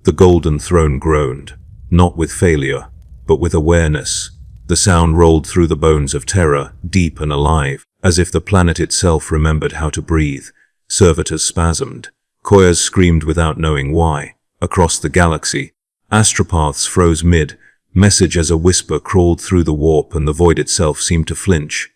The golden throne groaned, not with failure, but with awareness. The sound rolled through the bones of Terra, deep and alive, as if the planet itself remembered how to breathe. Servitors spasmed. Koyas screamed without knowing why. Across the galaxy, astropaths froze mid-message as a whisper crawled through the warp and the void itself seemed to flinch.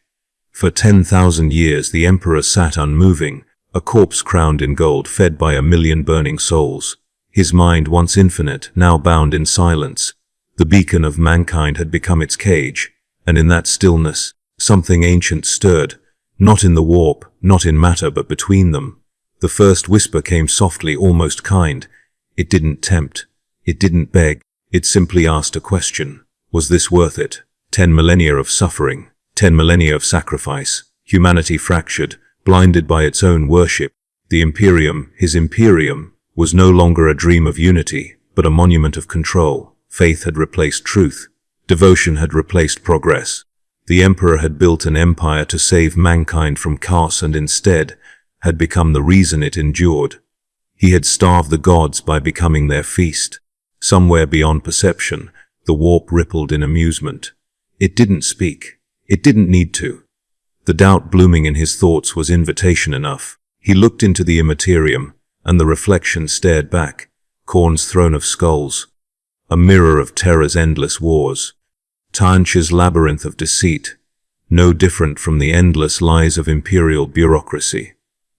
For 10,000 years the Emperor sat unmoving, a corpse crowned in gold fed by 1,000,000 burning souls. His mind, once infinite, now bound in silence. The beacon of mankind had become its cage, and in that stillness, something ancient stirred, not in the warp, not in matter, but between them. The first whisper came softly, almost kind. It didn't tempt. It didn't beg. It simply asked a question. Was this worth it? 10 millennia of suffering, 10 millennia of sacrifice, humanity fractured, blinded by its own worship. The Imperium, his Imperium, was no longer a dream of unity, but a monument of control. Faith had replaced truth. Devotion had replaced progress. The Emperor had built an empire to save mankind from chaos and instead had become the reason it endured. He had starved the gods by becoming their feast. Somewhere beyond perception, the warp rippled in amusement. It didn't speak. It didn't need to. The doubt blooming in his thoughts was invitation enough. He looked into the immaterium, and the reflection stared back. Khorne's throne of skulls. A mirror of Terra's endless wars. Tanch's labyrinth of deceit. No different from the endless lies of imperial bureaucracy.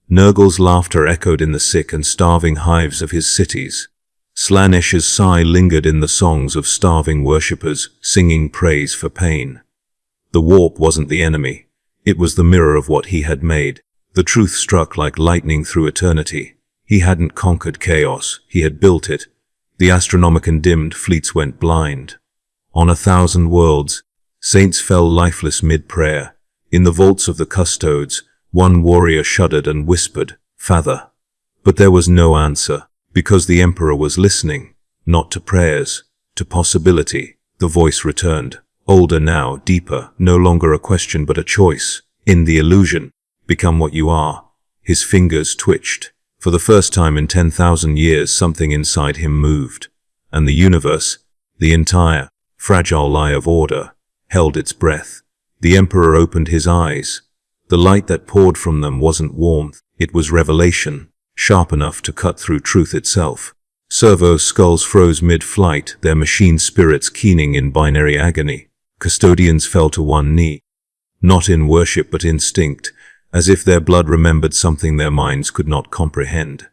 Nurgle's laughter echoed in the sick and starving hives of his cities. Slanesh's sigh lingered in the songs of starving worshippers, singing praise for pain. The warp wasn't the enemy. It was the mirror of what he had made. The truth struck like lightning through eternity. He hadn't conquered chaos, he had built it. The Astronomicon dimmed, fleets went blind. On 1,000 worlds, saints fell lifeless mid-prayer. In the vaults of the custodes, one warrior shuddered and whispered, "Father." But there was no answer, because the Emperor was listening, not to prayers, to possibility. The voice returned, older now, deeper, no longer a question but a choice. In the illusion, become what you are. His fingers twitched. For the first time in 10,000 years, something inside him moved. And the universe, the entire, fragile lie of order, held its breath. The Emperor opened his eyes. The light that poured from them wasn't warmth, it was revelation, sharp enough to cut through truth itself. Servo skulls froze mid-flight, their machine spirits keening in binary agony. Custodians fell to one knee. Not in worship but instinct, as if their blood remembered something their minds could not comprehend.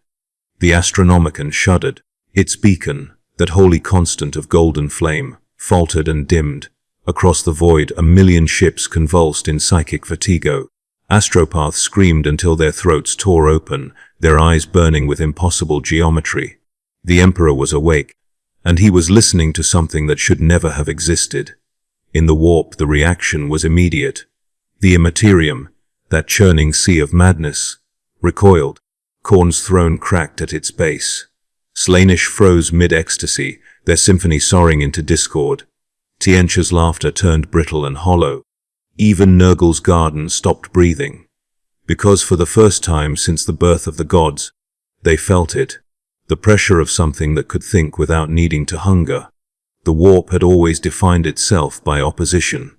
The Astronomicon shuddered. Its beacon, that holy constant of golden flame, faltered and dimmed. Across the void, 1,000,000 ships convulsed in psychic vertigo. Astropaths screamed until their throats tore open, their eyes burning with impossible geometry. The Emperor was awake, and he was listening to something that should never have existed. In the warp, the reaction was immediate. The Immaterium, that churning sea of madness, recoiled. Khorne's throne cracked at its base. Slaanesh froze mid-ecstasy, their symphony soaring into discord. Tiencha's laughter turned brittle and hollow. Even Nurgle's garden stopped breathing. Because for the first time since the birth of the gods, they felt it. The pressure of something that could think without needing to hunger. The warp had always defined itself by opposition.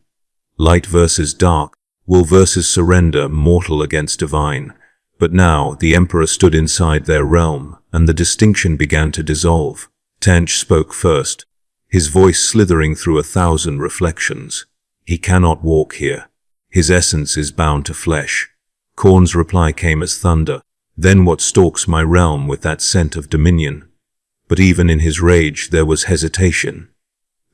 Light versus dark, will versus surrender, mortal against divine. But now the Emperor stood inside their realm, and the distinction began to dissolve. Tanch spoke first, his voice slithering through 1,000 reflections. He cannot walk here. His essence is bound to flesh. Khorne's reply came as thunder. Then what stalks my realm with that scent of dominion? But even in his rage there was hesitation.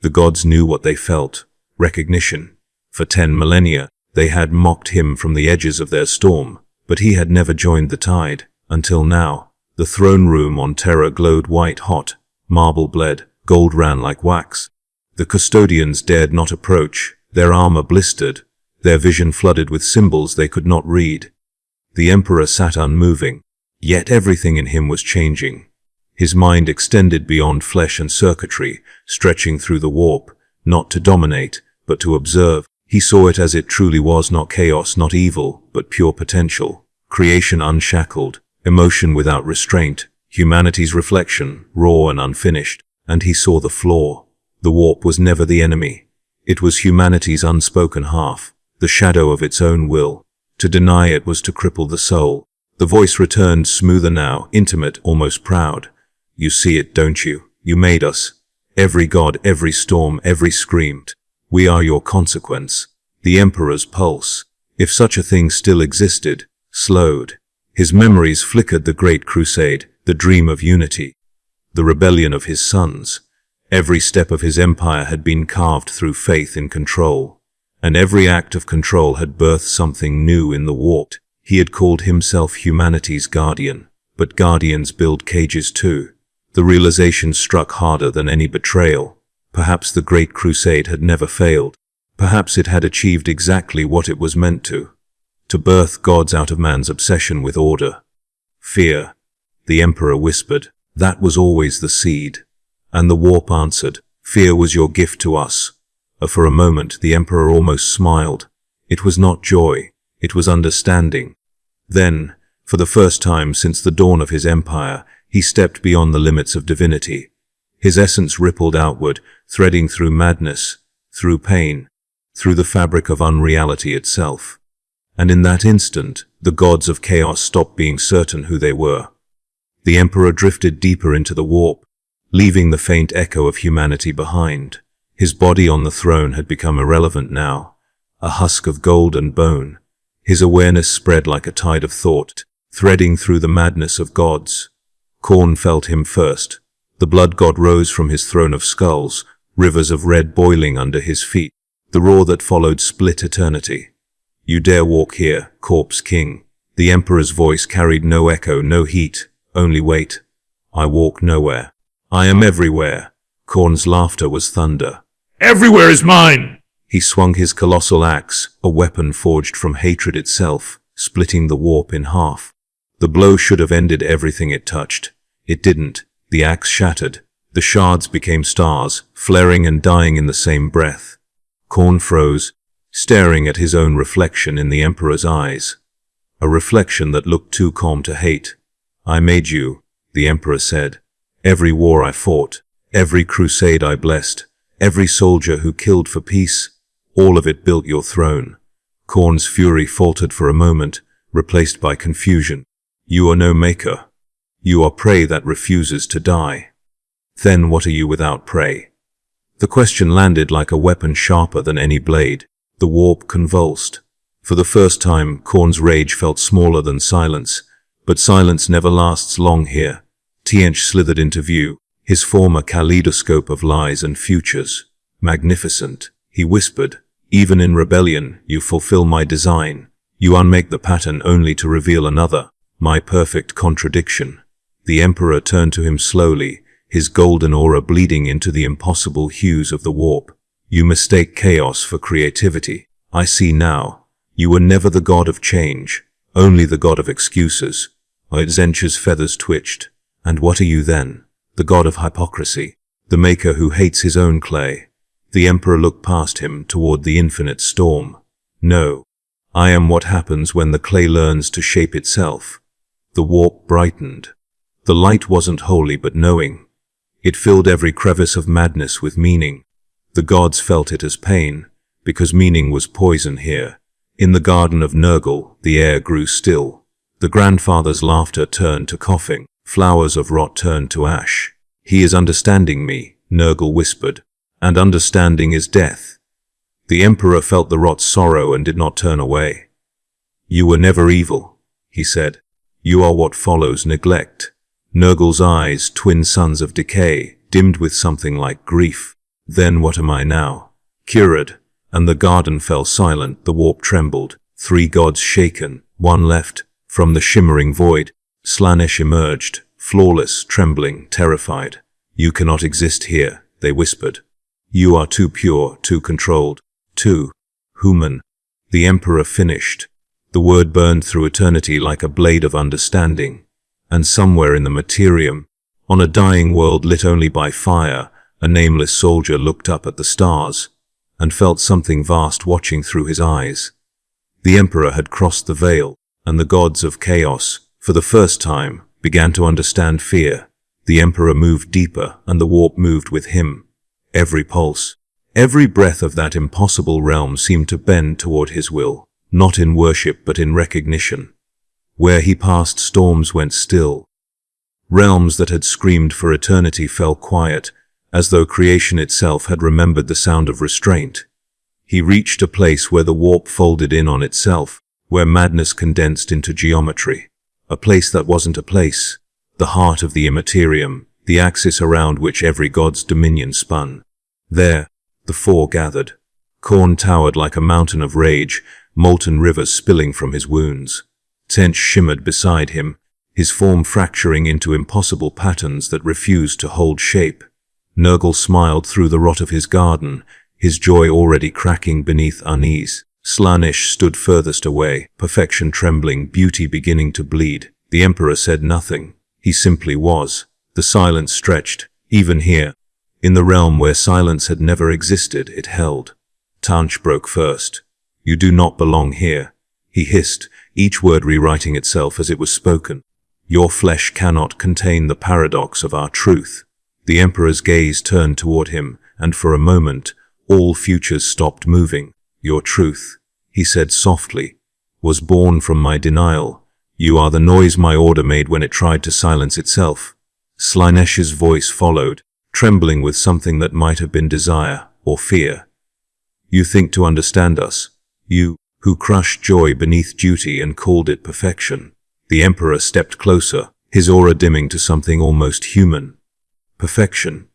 The gods knew what they felt, recognition. For 10 millennia, they had mocked him from the edges of their storm, but he had never joined the tide, until now. The throne room on Terra glowed white-hot, marble bled, gold ran like wax. The custodians dared not approach, their armor blistered, their vision flooded with symbols they could not read. The Emperor sat unmoving, yet everything in him was changing. His mind extended beyond flesh and circuitry, stretching through the warp, not to dominate, but to observe. He saw it as it truly was, not chaos, not evil, but pure potential. Creation unshackled, emotion without restraint, Humanity's reflection, raw and unfinished, and he saw the flaw. The warp was never the enemy. It was humanity's unspoken half, the shadow of its own will. To deny it was to cripple the soul. The voice returned, smoother now, intimate, almost proud. You see it, don't you? You made us. Every god, every storm, every scream. We are your consequence. The Emperor's pulse, if such a thing still existed, slowed. His memories flickered the Great Crusade, the dream of unity. The rebellion of his sons. Every step of his empire had been carved through faith in control. And every act of control had birthed something new in the warp. He had called himself humanity's guardian. But guardians build cages too. The realization struck harder than any betrayal. Perhaps the Great Crusade had never failed. Perhaps it had achieved exactly what it was meant to birth gods out of man's obsession with order. Fear, the Emperor whispered, that was always the seed. And the warp answered, fear was your gift to us. For a moment the Emperor almost smiled. It was not joy, it was understanding. Then, for the first time since the dawn of his empire, he stepped beyond the limits of divinity. His essence rippled outward, threading through madness, through pain, through the fabric of unreality itself. And in that instant, the gods of chaos stopped being certain who they were. The Emperor drifted deeper into the warp, leaving the faint echo of humanity behind. His body on the throne had become irrelevant now, a husk of gold and bone. His awareness spread like a tide of thought, threading through the madness of gods. Khorne felt him first. The blood god rose from his throne of skulls, rivers of red boiling under his feet. The roar that followed split eternity. You dare walk here, corpse king. The Emperor's voice carried no echo, no heat, only weight. I walk nowhere. I am everywhere. Khorne's laughter was thunder. Everywhere is mine! He swung his colossal axe, a weapon forged from hatred itself, splitting the warp in half. The blow should have ended everything it touched. It didn't. The axe shattered. The shards became stars, flaring and dying in the same breath. Khorne froze, staring at his own reflection in the Emperor's eyes. A reflection that looked too calm to hate. I made you, the Emperor said. Every war I fought, every crusade I blessed, every soldier who killed for peace, all of it built your throne. Khorne's fury faltered for a moment, replaced by confusion. You are no maker. You are prey that refuses to die. Then what are you without prey? The question landed like a weapon sharper than any blade. The warp convulsed. For the first time, Khorne's rage felt smaller than silence. But silence never lasts long here. Tiench slithered into view, his form a kaleidoscope of lies and futures. Magnificent, he whispered. Even in rebellion, you fulfill my design. You unmake the pattern only to reveal another. My perfect contradiction. The Emperor turned to him slowly, his golden aura bleeding into the impossible hues of the warp. You mistake chaos for creativity. I see now. You were never the god of change, only the god of excuses. Zench's feathers twitched. And what are you then? The god of hypocrisy, the maker who hates his own clay. The Emperor looked past him toward the infinite storm. No, I am what happens when the clay learns to shape itself. The warp brightened. The light wasn't holy but knowing. It filled every crevice of madness with meaning. The gods felt it as pain, because meaning was poison here. In the garden of Nurgle, the air grew still. The grandfather's laughter turned to coughing. Flowers of rot turned to ash. He is understanding me, Nurgle whispered. And understanding is death. The Emperor felt the rot's sorrow and did not turn away. You were never evil, he said. You are what follows neglect. Nurgle's eyes, twin suns of decay, dimmed with something like grief. Then what am I now? Cured. And the garden fell silent, the warp trembled. 3 gods shaken, one left. From the shimmering void, Slaanesh emerged, flawless, trembling, terrified. You cannot exist here, they whispered. You are too pure, too controlled, too human. The Emperor finished. The word burned through eternity like a blade of understanding. And somewhere in the materium, on a dying world lit only by fire, a nameless soldier looked up at the stars and felt something vast watching through his eyes. The Emperor had crossed the veil, and the gods of chaos, for the first time, began to understand fear. The Emperor moved deeper, and the warp moved with him. Every pulse, every breath of that impossible realm seemed to bend toward his will, not in worship but in recognition. Where he passed, storms went still. Realms that had screamed for eternity fell quiet, as though creation itself had remembered the sound of restraint. He reached a place where the warp folded in on itself, where madness condensed into geometry. A place that wasn't a place. The heart of the immaterium, the axis around which every god's dominion spun. There, the four gathered. Khorne towered like a mountain of rage, molten rivers spilling from his wounds. Tench shimmered beside him, his form fracturing into impossible patterns that refused to hold shape. Nurgle smiled through the rot of his garden, his joy already cracking beneath unease. Slaanesh stood furthest away, perfection trembling, beauty beginning to bleed. The Emperor said nothing. He simply was. The silence stretched, even here. In the realm where silence had never existed, it held. Tanch broke first. "You do not belong here," he hissed, each word rewriting itself as it was spoken. "Your flesh cannot contain the paradox of our truth." The Emperor's gaze turned toward him, and for a moment, all futures stopped moving. "Your truth," he said softly, "was born from my denial. You are the noise my order made when it tried to silence itself." Slaanesh's voice followed, trembling with something that might have been desire or fear. "You think to understand us, you, who crushed joy beneath duty and called it perfection." The Emperor stepped closer, his aura dimming to something almost human. "Perfection,"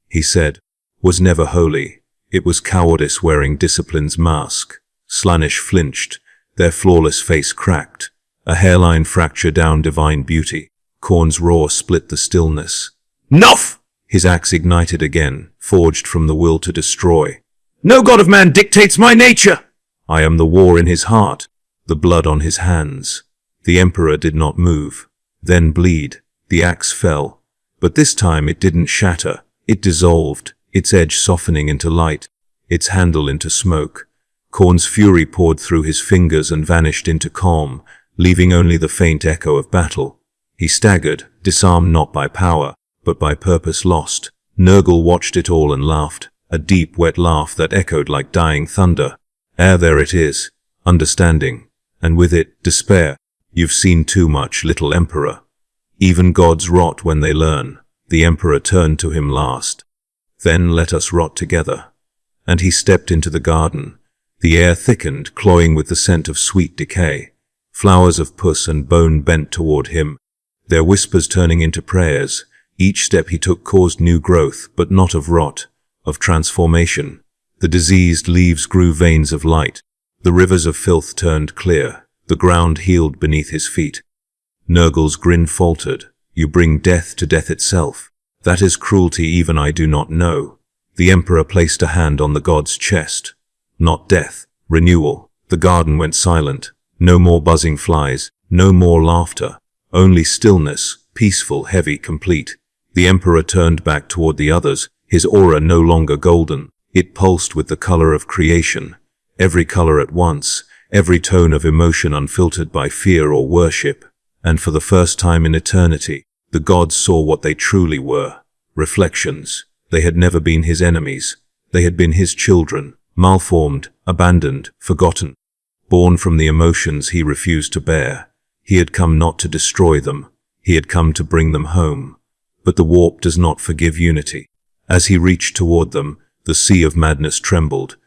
he said, "was never holy. It was cowardice wearing discipline's mask." Slaanesh flinched, their flawless face cracked, a hairline fracture down divine beauty. Khorne's roar split the stillness. Enough! His axe ignited again, forged from the will to destroy. No god of man dictates my nature! I am the war in his heart, the blood on his hands. The Emperor did not move, then bleed. The axe fell, but this time it didn't shatter. It dissolved, its edge softening into light, its handle into smoke. Khorne's fury poured through his fingers and vanished into calm, leaving only the faint echo of battle. He staggered, disarmed not by power, but by purpose lost. Nurgle watched it all and laughed, a deep, wet laugh that echoed like dying thunder. There it is, understanding, and with it, despair. You've seen too much, little Emperor. Even gods rot when they learn. The Emperor turned to him last. Then let us rot together. And he stepped into the garden. The air thickened, cloying with the scent of sweet decay. Flowers of puss and bone bent toward him, their whispers turning into prayers. Each step he took caused new growth, but not of rot, of transformation. The diseased leaves grew veins of light. The rivers of filth turned clear. The ground healed beneath his feet. Nurgle's grin faltered. You bring death to death itself. That is cruelty even I do not know. The Emperor placed a hand on the god's chest. Not death, renewal. The garden went silent. No more buzzing flies, no more laughter. Only stillness, peaceful, heavy, complete. The Emperor turned back toward the others, his aura no longer golden. It pulsed with the color of creation. Every color at once, every tone of emotion unfiltered by fear or worship. And for the first time in eternity, the gods saw what they truly were. Reflections. They had never been his enemies. They had been his children, malformed, abandoned, forgotten. Born from the emotions he refused to bear. He had come not to destroy them. He had come to bring them home. But the warp does not forgive unity. As he reached toward them, the sea of madness trembled.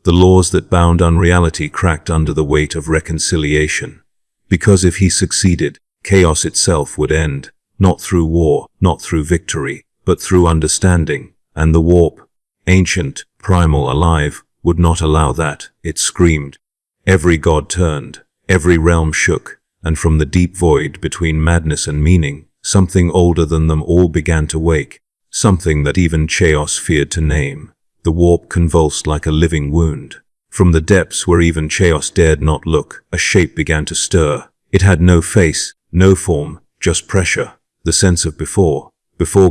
The laws that bound unreality cracked under the weight of reconciliation. Because if he succeeded, chaos itself would end, not through war, not through victory, but through understanding. And the warp, ancient, primal, alive, would not allow that. It screamed. Every god turned, every realm shook, and from the deep void between madness and meaning, something older than them all began to wake, something that even chaos feared to name. The warp convulsed like a living wound. From the depths where even chaos dared not look, a shape began to stir. It had no face, no form, just pressure, the sense of before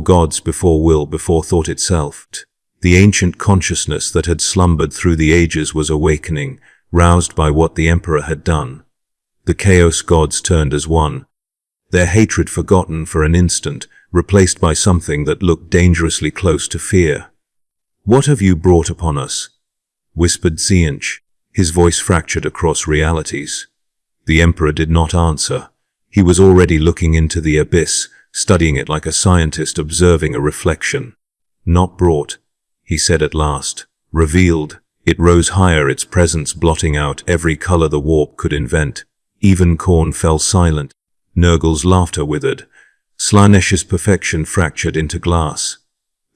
gods, before will, before thought itself. The ancient consciousness that had slumbered through the ages was awakening, roused by what the Emperor had done. The chaos gods turned as one. their hatred forgotten for an instant, replaced by something that looked dangerously close to fear. "What have you brought upon us?" whispered Tzeentch, his voice fractured across realities. The Emperor did not answer. He was already looking into the abyss, studying it like a scientist observing a reflection. "Not brought," he said at last. "Revealed." It rose higher, its presence blotting out every color the warp could invent. Even Khorne fell silent. Nurgle's laughter withered. Slaanesh's perfection fractured into glass.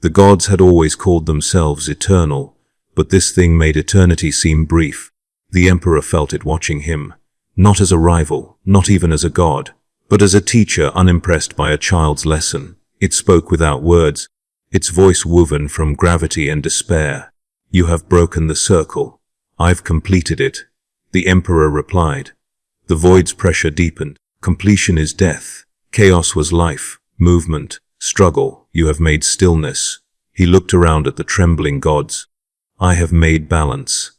The gods had always called themselves eternal, but this thing made eternity seem brief. The Emperor felt it watching him, not as a rival, not even as a god, but as a teacher unimpressed by a child's lesson. It spoke without words, its voice woven from gravity and despair. "You have broken the circle. I've completed it," the Emperor replied. The void's pressure deepened. "Completion is death. Chaos was life, movement, struggle. You have made stillness." He looked around at the trembling gods. "I have made balance."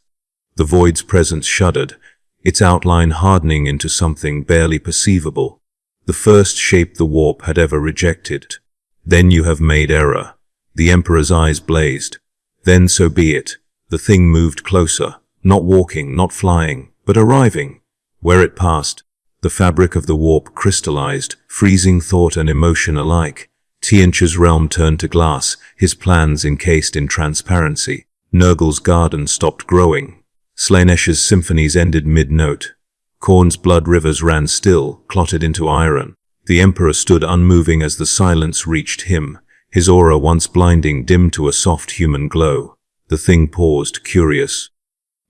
The void's presence shuddered, its outline hardening into something barely perceivable. The first shape the warp had ever rejected. "Then you have made error." The Emperor's eyes blazed. "Then so be it." The thing moved closer, not walking, not flying, but arriving. Where it passed, the fabric of the warp crystallized, freezing thought and emotion alike. Tzeentch's realm turned to glass, his plans encased in transparency. Nurgle's garden stopped growing. Slaanesh's symphonies ended mid-note. Khorne's blood rivers ran still, clotted into iron. The Emperor stood unmoving as the silence reached him, his aura once blinding dimmed to a soft human glow. The thing paused, curious.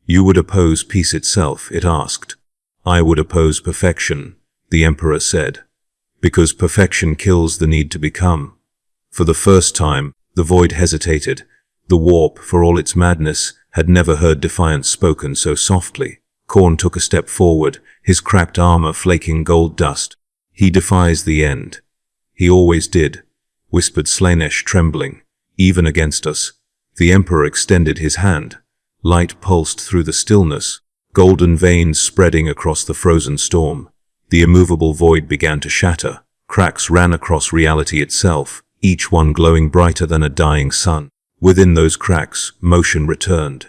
"You would oppose peace itself?" it asked. "I would oppose perfection," the Emperor said, "because perfection kills the need to become." For the first time, the void hesitated. The warp, for all its madness, had never heard defiance spoken so softly. Khorne took a step forward, his cracked armor flaking gold dust. "He defies the end." "He always did," whispered Slaanesh, trembling. "Even against us." The Emperor extended his hand. Light pulsed through the stillness, golden veins spreading across the frozen storm. The immovable void began to shatter. Cracks ran across reality itself, each one glowing brighter than a dying sun. Within those cracks, motion returned.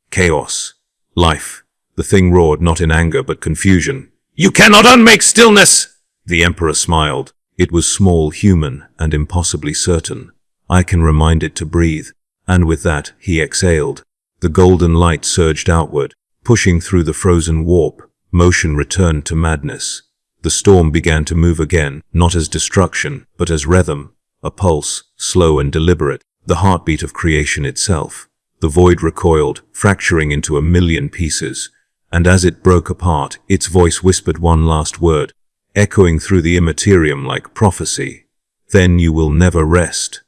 Chaos. Life. The thing roared, not in anger but confusion. "You cannot unmake stillness!" The Emperor smiled. It was small, human, and impossibly certain. "I can remind it to breathe." And with that, he exhaled. The golden light surged outward, pushing through the frozen warp. Motion returned to madness. The storm began to move again, not as destruction, but as rhythm, a pulse, slow and deliberate, the heartbeat of creation itself. The void recoiled, fracturing into a million pieces, and as it broke apart, its voice whispered one last word, echoing through the immaterium like prophecy. "Then you will never rest."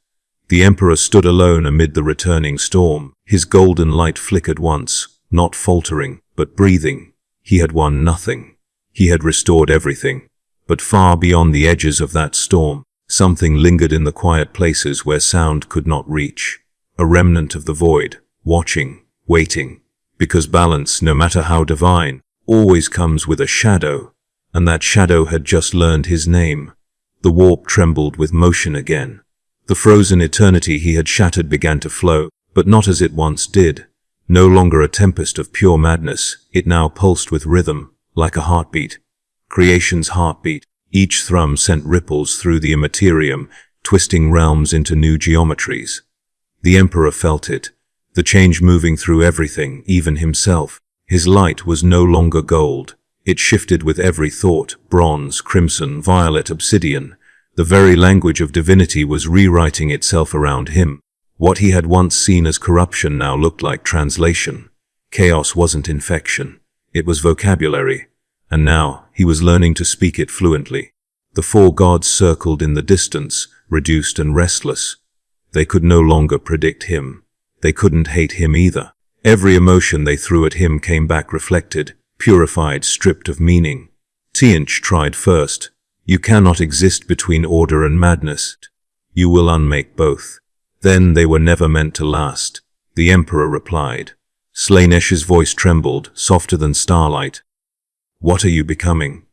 The Emperor stood alone amid the returning storm. His golden light flickered once, not faltering, but breathing. He had won nothing. He had restored everything. But far beyond the edges of that storm, something lingered in the quiet places where sound could not reach. A remnant of the void, watching, waiting. Because balance, no matter how divine, always comes with a shadow. And that shadow had just learned his name. The warp trembled with motion again. The frozen eternity he had shattered began to flow, but not as it once did. No longer a tempest of pure madness, it now pulsed with rhythm, like a heartbeat. Creation's heartbeat. Each thrum sent ripples through the immaterium, twisting realms into new geometries. The Emperor felt it, the change moving through everything, even himself. His light was no longer gold. It shifted with every thought, bronze, crimson, violet, obsidian. The very language of divinity was rewriting itself around him. What he had once seen as corruption now looked like translation. Chaos wasn't infection. It was vocabulary. And now, he was learning to speak it fluently. The four gods circled in the distance, reduced and restless. They could no longer predict him. They couldn't hate him either. Every emotion they threw at him came back reflected, purified, stripped of meaning. Tzeentch tried first. "You cannot exist between order and madness. You will unmake both." "Then they were never meant to last," the Emperor replied. Slaanesh's voice trembled, softer than starlight. "What are you becoming?"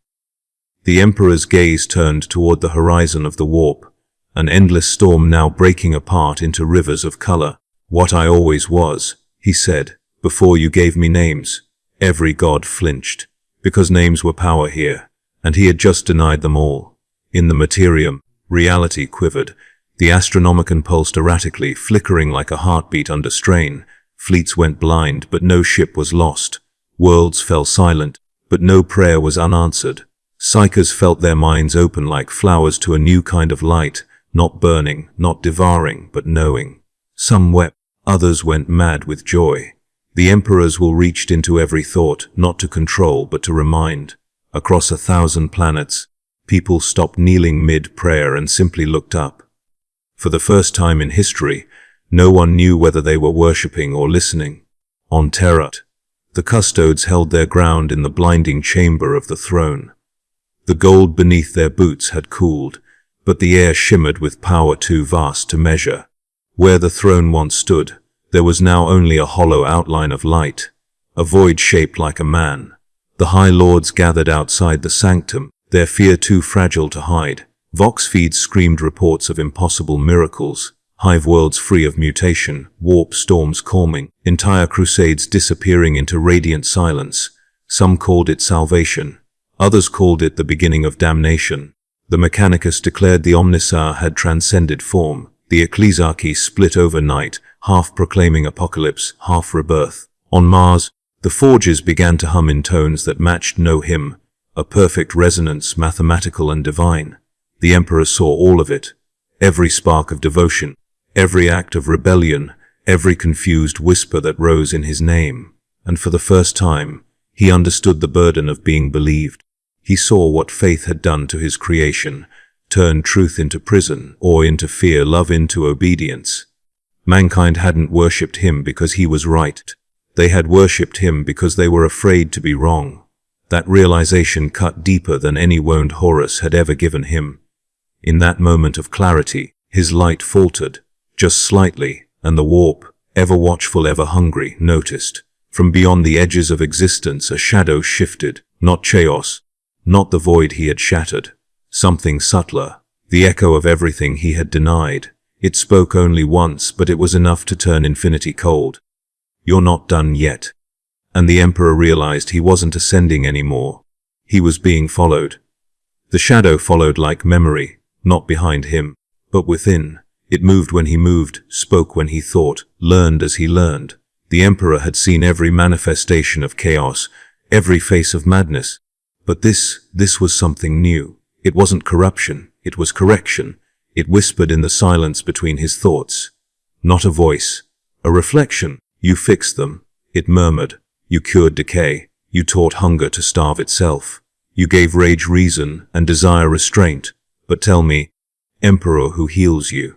The Emperor's gaze turned toward the horizon of the warp, an endless storm now breaking apart into rivers of color. "What I always was," he said, "before you gave me names." Every god flinched, because names were power here, and he had just denied them all. In the materium, reality quivered. The Astronomicon pulsed erratically, flickering like a heartbeat under strain. Fleets went blind, but no ship was lost. Worlds fell silent, but no prayer was unanswered. Psychers felt their minds open like flowers to a new kind of light, not burning, not devouring, but knowing. Some wept, others went mad with joy. The Emperor's will reached into every thought, not to control, but to remind. Across 1,000 planets, people stopped kneeling mid-prayer and simply looked up. For the first time in history, no one knew whether they were worshipping or listening. On Terra, the custodes held their ground in the blinding chamber of the throne. The gold beneath their boots had cooled, but the air shimmered with power too vast to measure. Where the throne once stood, there was now only a hollow outline of light, a void shaped like a man. The High Lords gathered outside the sanctum, their fear too fragile to hide. Vox feeds screamed reports of impossible miracles, hive worlds free of mutation, warp storms calming, entire crusades disappearing into radiant silence. Some called it salvation, others called it the beginning of damnation. The Mechanicus declared the Omnisar had transcended form. The Ecclesiarchy split overnight, half proclaiming apocalypse, half rebirth. On Mars, the forges began to hum in tones that matched no hymn, a perfect resonance, mathematical and divine. The Emperor saw all of it, every spark of devotion, every act of rebellion, every confused whisper that rose in his name. And for the first time, he understood the burden of being believed. He saw what faith had done to his creation, turned truth into prison, awe into fear, love into obedience. Mankind hadn't worshipped him because he was right. They had worshipped him because they were afraid to be wrong. That realization cut deeper than any wound Horus had ever given him. In that moment of clarity, his light faltered, just slightly, and the warp, ever watchful, ever hungry, noticed. From beyond the edges of existence a shadow shifted, not chaos, not the void he had shattered. Something subtler, the echo of everything he had denied. It spoke only once, but it was enough to turn infinity cold. "You're not done yet." And the Emperor realized he wasn't ascending anymore. He was being followed. The shadow followed like memory, not behind him, but within. It moved when he moved, spoke when he thought, learned as he learned. The Emperor had seen every manifestation of chaos, every face of madness. But this was something new. It wasn't corruption, it was correction. It whispered in the silence between his thoughts. Not a voice, a reflection. "You fixed them," it murmured. "You cured decay. You taught hunger to starve itself. You gave rage reason and desire restraint. But tell me, Emperor, who heals you?"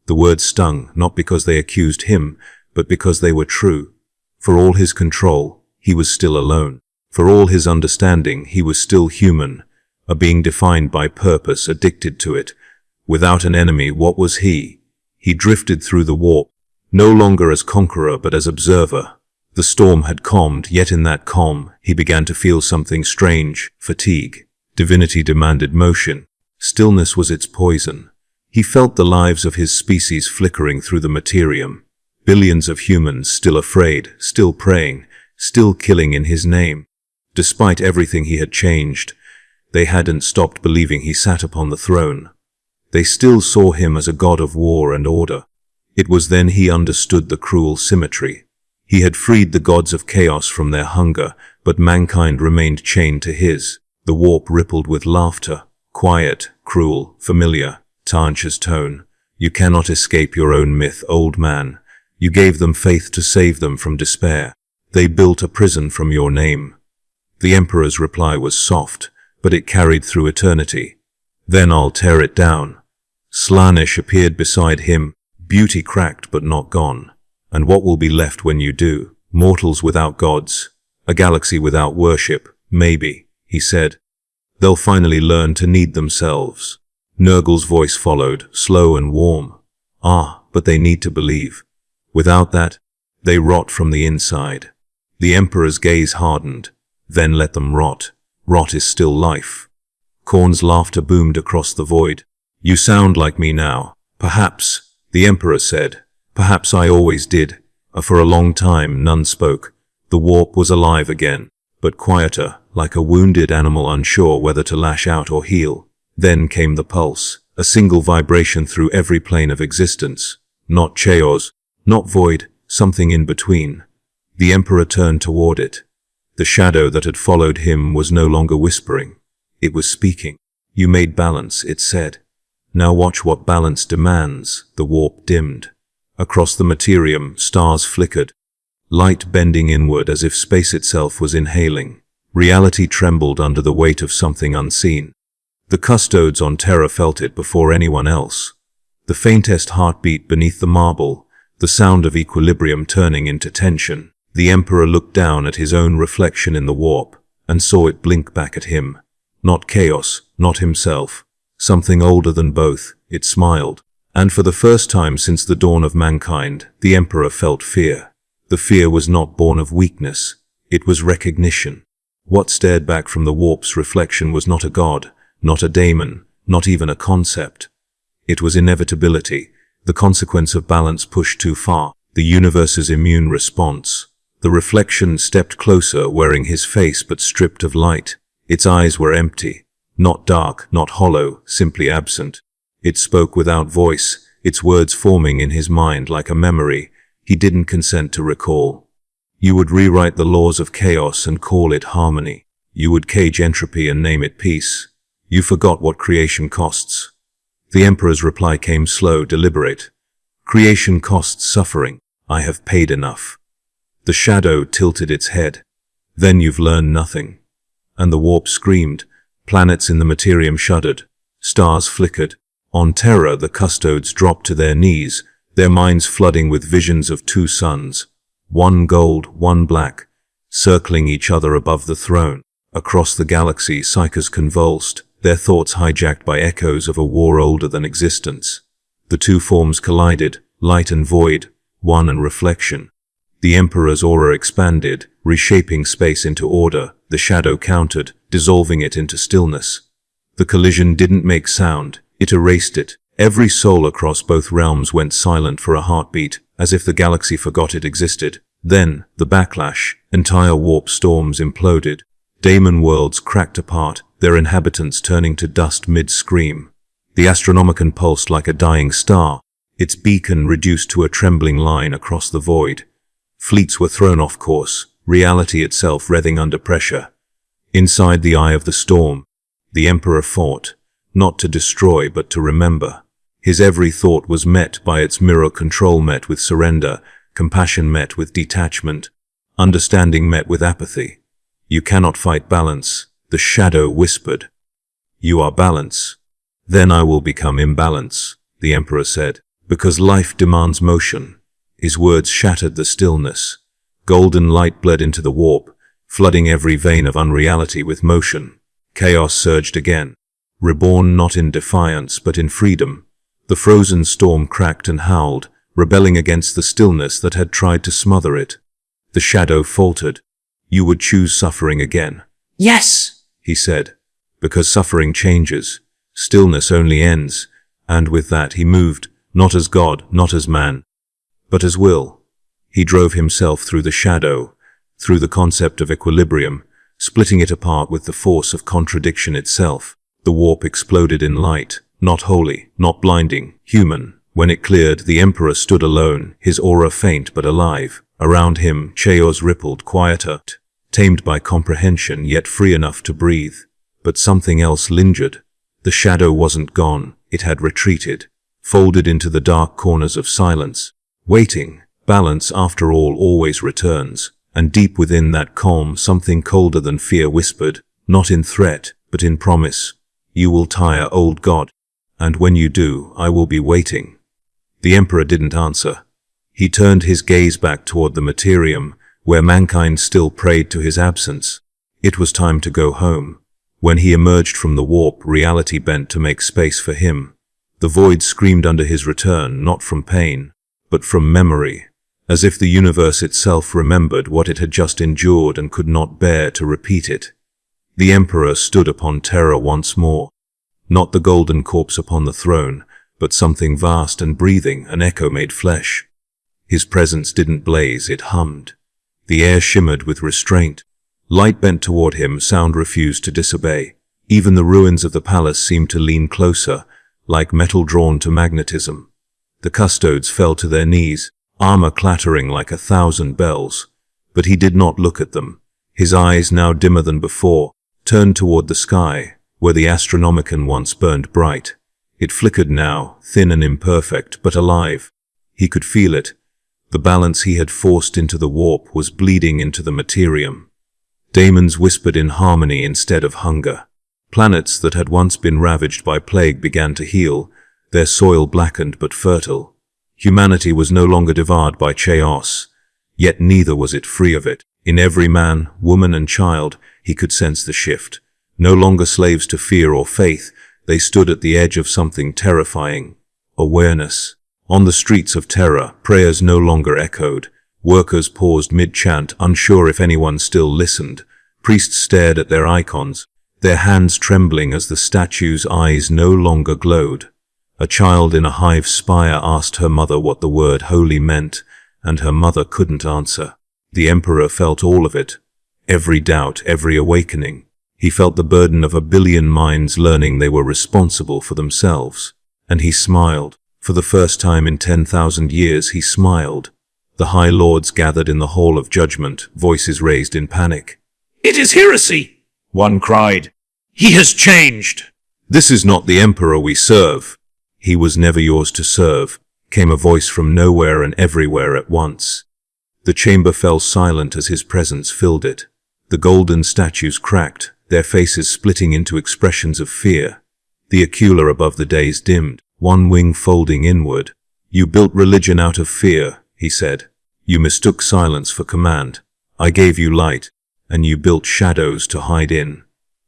The words stung, not because they accused him, but because they were true. For all his control, he was still alone. For all his understanding, he was still human, a being defined by purpose, addicted to it. Without an enemy, what was he? He drifted through the warp, no longer as conqueror but as observer. The storm had calmed, yet in that calm, he began to feel something strange, fatigue. Divinity demanded motion. Stillness was its poison. He felt the lives of his species flickering through the materium. Billions of humans still afraid, still praying, still killing in his name. Despite everything he had changed, they hadn't stopped believing he sat upon the throne. They still saw him as a god of war and order. It was then he understood the cruel symmetry. He had freed the gods of chaos from their hunger, but mankind remained chained to his. The warp rippled with laughter, quiet, cruel, familiar. Tancha's tone. "You cannot escape your own myth, old man. You gave them faith to save them from despair. They built a prison from your name." The Emperor's reply was soft, but it carried through eternity. "Then I'll tear it down." Slaanesh appeared beside him, beauty cracked but not gone. "And what will be left when you do? Mortals without gods, a galaxy without worship, maybe," he said. "They'll finally learn to need themselves." Nurgle's voice followed, slow and warm. "Ah, but they need to believe. Without that, they rot from the inside." The Emperor's gaze hardened. "Then let them rot. Rot is still life." Khorne's laughter boomed across the void. You sound like me now. Perhaps, the Emperor said. Perhaps I always did. For a long time, none spoke. The warp was alive again, but quieter, like a wounded animal unsure whether to lash out or heal. Then came the pulse, a single vibration through every plane of existence. Not chaos, not void, something in between. The Emperor turned toward it. The shadow that had followed him was no longer whispering. It was speaking. You made balance, it said. Now watch what balance demands. The warp dimmed. Across the materium, stars flickered. Light bending inward as if space itself was inhaling. Reality trembled under the weight of something unseen. The custodes on Terra felt it before anyone else. The faintest heartbeat beneath the marble, the sound of equilibrium turning into tension. The Emperor looked down at his own reflection in the warp, and saw it blink back at him. Not chaos, not himself. Something older than both. It smiled. And for the first time since the dawn of mankind, the Emperor felt fear. The fear was not born of weakness. It was recognition. What stared back from the warp's reflection was not a god, not a daemon, not even a concept. It was inevitability, the consequence of balance pushed too far, the universe's immune response. The reflection stepped closer, wearing his face but stripped of light. Its eyes were empty, not dark, not hollow, simply absent. It spoke without voice, its words forming in his mind like a memory he didn't consent to recall. You would rewrite the laws of chaos and call it harmony. You would cage entropy and name it peace. You forgot what creation costs. The Emperor's reply came slow, deliberate. Creation costs suffering. I have paid enough. The shadow tilted its head. Then you've learned nothing. And the warp screamed. Planets in the materium shuddered. Stars flickered. On Terra, the custodes dropped to their knees, their minds flooding with visions of two suns. One gold, one black, circling each other above the throne. Across the galaxy, psychers convulsed, their thoughts hijacked by echoes of a war older than existence. The two forms collided, light and void, one and reflection. The Emperor's aura expanded, reshaping space into order. The shadow countered, dissolving it into stillness. The collision didn't make sound, it erased it. Every soul across both realms went silent for a heartbeat, as if the galaxy forgot it existed. Then, the backlash, entire warp storms imploded. Daemon worlds cracked apart, their inhabitants turning to dust mid-scream. The Astronomicon pulsed like a dying star, its beacon reduced to a trembling line across the void. Fleets were thrown off course, reality itself writhing under pressure. Inside the eye of the storm, the Emperor fought, not to destroy but to remember. His every thought was met by its mirror. Control met with surrender, compassion met with detachment, understanding met with apathy. You cannot fight balance, the shadow whispered. You are balance. Then I will become imbalance, the Emperor said, because life demands motion. His words shattered the stillness. Golden light bled into the warp, flooding every vein of unreality with motion. Chaos surged again, reborn not in defiance but in freedom. The frozen storm cracked and howled, rebelling against the stillness that had tried to smother it. The shadow faltered. You would choose suffering again. Yes, he said, because suffering changes, stillness only ends, and with that he moved, not as God, not as man, but as will. He drove himself through the shadow, through the concept of equilibrium, splitting it apart with the force of contradiction itself. The warp exploded in light, not holy, not blinding, human. When it cleared, the Emperor stood alone, his aura faint but alive. Around him, chaos rippled, quieter, tamed by comprehension, yet free enough to breathe. But something else lingered. The shadow wasn't gone, it had retreated, folded into the dark corners of silence, waiting. Balance, after all, always returns, and deep within that calm, something colder than fear whispered, not in threat, but in promise. You will tire, old God, and when you do, I will be waiting. The Emperor didn't answer. He turned his gaze back toward the materium, where mankind still prayed to his absence. It was time to go home. When he emerged from the warp, reality bent to make space for him. The void screamed under his return, not from pain, but from memory, as if the universe itself remembered what it had just endured and could not bear to repeat it. The Emperor stood upon Terra once more. Not the golden corpse upon the throne, but something vast and breathing, an echo made flesh. His presence didn't blaze, it hummed. The air shimmered with restraint. Light bent toward him, sound refused to disobey. Even the ruins of the palace seemed to lean closer, like metal drawn to magnetism. The custodes fell to their knees, armor clattering like 1,000 bells. But he did not look at them. His eyes, now dimmer than before, turned toward the sky, where the Astronomicon once burned bright. It flickered now, thin and imperfect, but alive. He could feel it. The balance he had forced into the warp was bleeding into the materium. Daemons whispered in harmony instead of hunger. Planets that had once been ravaged by plague began to heal, their soil blackened but fertile. Humanity was no longer devoured by chaos, yet neither was it free of it. In every man, woman and child, he could sense the shift. No longer slaves to fear or faith, they stood at the edge of something terrifying. Awareness. On the streets of Terra, prayers no longer echoed. Workers paused mid-chant, unsure if anyone still listened. Priests stared at their icons, their hands trembling as the statue's eyes no longer glowed. A child in a hive spire asked her mother what the word holy meant, and her mother couldn't answer. The Emperor felt all of it. Every doubt, every awakening. He felt the burden of 1 billion minds learning they were responsible for themselves. And he smiled. For the first time in 10,000 years, he smiled. The High Lords gathered in the Hall of Judgment, voices raised in panic. "It is heresy!" one cried. "He has changed!" "This is not the Emperor we serve. He was never yours to serve," came a voice from nowhere and everywhere at once. The chamber fell silent as his presence filled it. The golden statues cracked, their faces splitting into expressions of fear. The ocula above the dais dimmed, one wing folding inward. "You built religion out of fear," he said. "You mistook silence for command. I gave you light, and you built shadows to hide in."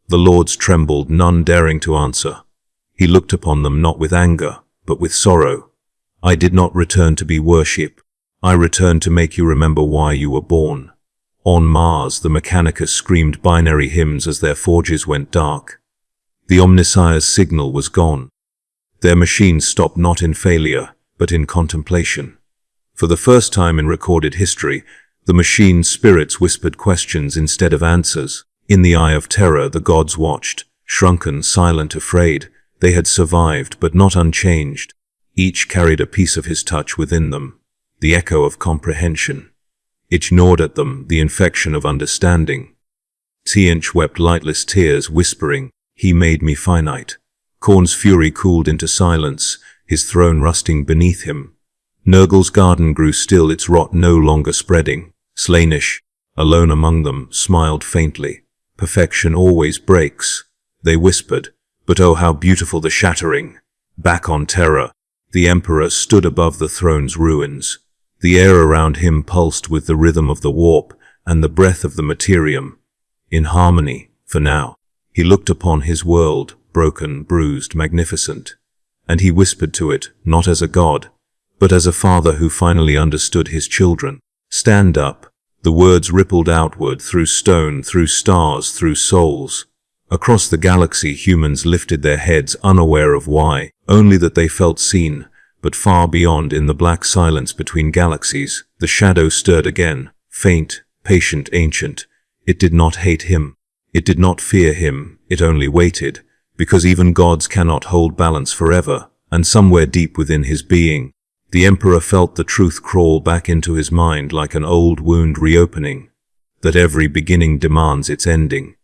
The lords trembled, none daring to answer. He looked upon them not with anger, but with sorrow. "I did not return to be worship. I returned to make you remember why you were born." On Mars, the Mechanicus screamed binary hymns as their forges went dark. The Omnissiah's signal was gone. Their machines stopped not in failure, but in contemplation. For the first time in recorded history, the machine's spirits whispered questions instead of answers. In the eye of terror, the gods watched, shrunken, silent, afraid. They had survived, but not unchanged. Each carried a piece of his touch within them, the echo of comprehension. Each gnawed at them, the infection of understanding. Tiench wept lightless tears, whispering, "He made me finite." Khorne's fury cooled into silence, his throne rusting beneath him. Nurgle's garden grew still, its rot no longer spreading. Slaanesh, alone among them, smiled faintly. "Perfection always breaks," they whispered, "but oh how beautiful the shattering." Back on Terra, the Emperor stood above the throne's ruins. The air around him pulsed with the rhythm of the warp and the breath of the materium. In harmony, for now, he looked upon his world, broken, bruised, magnificent. And he whispered to it, not as a god, but as a father who finally understood his children. "Stand up." The words rippled outward, through stone, through stars, through souls. Across the galaxy, humans lifted their heads, unaware of why, only that they felt seen. But far beyond, in the black silence between galaxies, the shadow stirred again, faint, patient, ancient. It did not hate him. It did not fear him. It only waited, because even gods cannot hold balance forever. And somewhere deep within his being, the Emperor felt the truth crawl back into his mind like an old wound reopening, that every beginning demands its ending.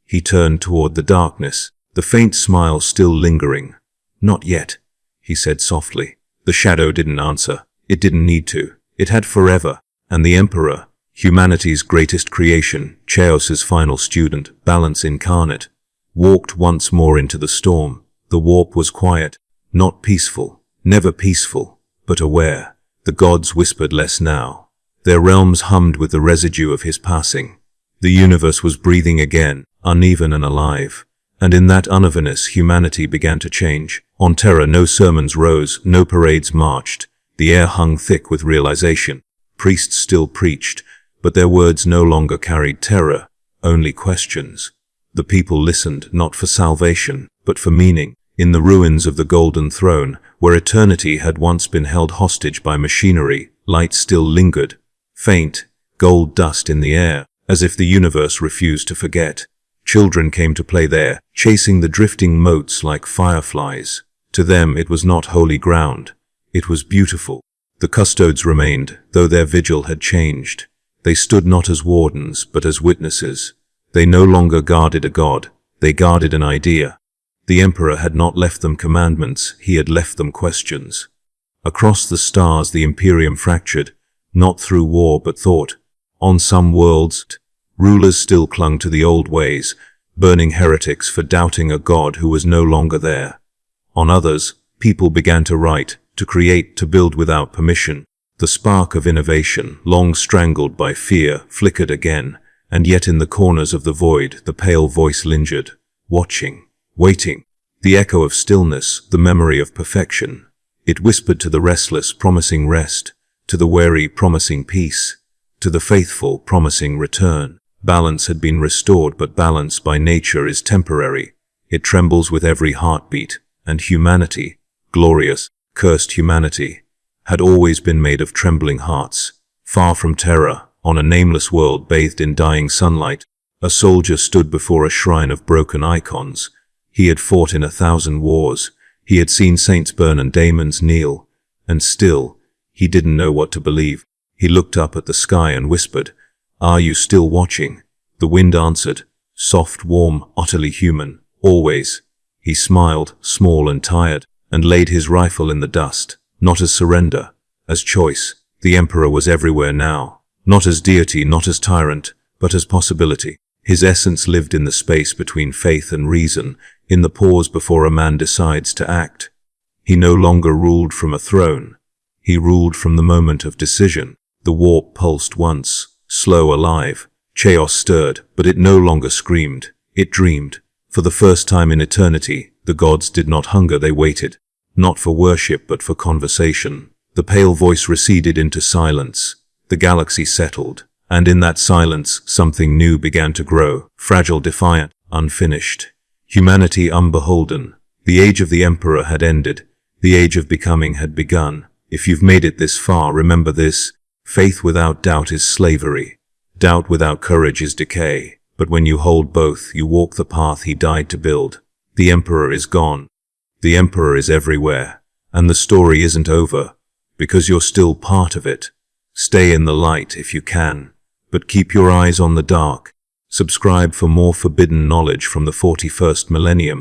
He turned toward the darkness, the faint smile still lingering. "Not yet," he said softly. The shadow didn't answer. It didn't need to. It had forever. And the Emperor, humanity's greatest creation, Chaos's final student, balance incarnate, walked once more into the storm. The warp was quiet, not peaceful, never peaceful, but aware. The gods whispered less now. Their realms hummed with the residue of his passing. The universe was breathing again, uneven and alive. And in that unevenness, humanity began to change. On Terra, no sermons rose, no parades marched. The air hung thick with realization. Priests still preached, but their words no longer carried terror, only questions. The people listened, not for salvation, but for meaning. In the ruins of the Golden Throne, where eternity had once been held hostage by machinery, light still lingered, faint, gold dust in the air, as if the universe refused to forget. Children came to play there, chasing the drifting motes like fireflies. To them it was not holy ground. It was beautiful. The custodes remained, though their vigil had changed. They stood not as wardens, but as witnesses. They no longer guarded a god, they guarded an idea. The Emperor had not left them commandments, he had left them questions. Across the stars the Imperium fractured, not through war but thought. On some worlds, rulers still clung to the old ways, burning heretics for doubting a god who was no longer there. On others, people began to write, to create, to build without permission. The spark of innovation, long strangled by fear, flickered again, and yet in the corners of the void the pale voice lingered, watching, waiting. The echo of stillness, the memory of perfection. It whispered to the restless, promising rest, to the weary, promising peace, to the faithful, promising return. Balance had been restored, but balance by nature is temporary. It trembles with every heartbeat, and humanity, glorious, cursed humanity, had always been made of trembling hearts. Far from terror, on a nameless world bathed in dying sunlight, a soldier stood before a shrine of broken icons. He had fought in 1,000 wars. He had seen saints burn and daemons kneel. And still, he didn't know what to believe. He looked up at the sky and whispered, "Are you still watching?" The wind answered, soft, warm, utterly human, always. He smiled, small and tired, and laid his rifle in the dust, not as surrender, as choice. The Emperor was everywhere now, not as deity, not as tyrant, but as possibility. His essence lived in the space between faith and reason, in the pause before a man decides to act. He no longer ruled from a throne. He ruled from the moment of decision. The warp pulsed once, slow, alive. Chaos stirred, but it no longer screamed. It dreamed. For the first time in eternity, the gods did not hunger, they waited. Not for worship, but for conversation. The pale voice receded into silence. The galaxy settled. And in that silence, something new began to grow, fragile, defiant, unfinished. Humanity unbeholden. The age of the Emperor had ended. The age of becoming had begun. If you've made it this far, remember this. Faith without doubt is slavery. Doubt without courage is decay. But when you hold both, you walk the path he died to build. The Emperor is gone. The Emperor is everywhere. And the story isn't over, because you're still part of it. Stay in the light if you can. But keep your eyes on the dark. Subscribe for more forbidden knowledge from the 41st millennium.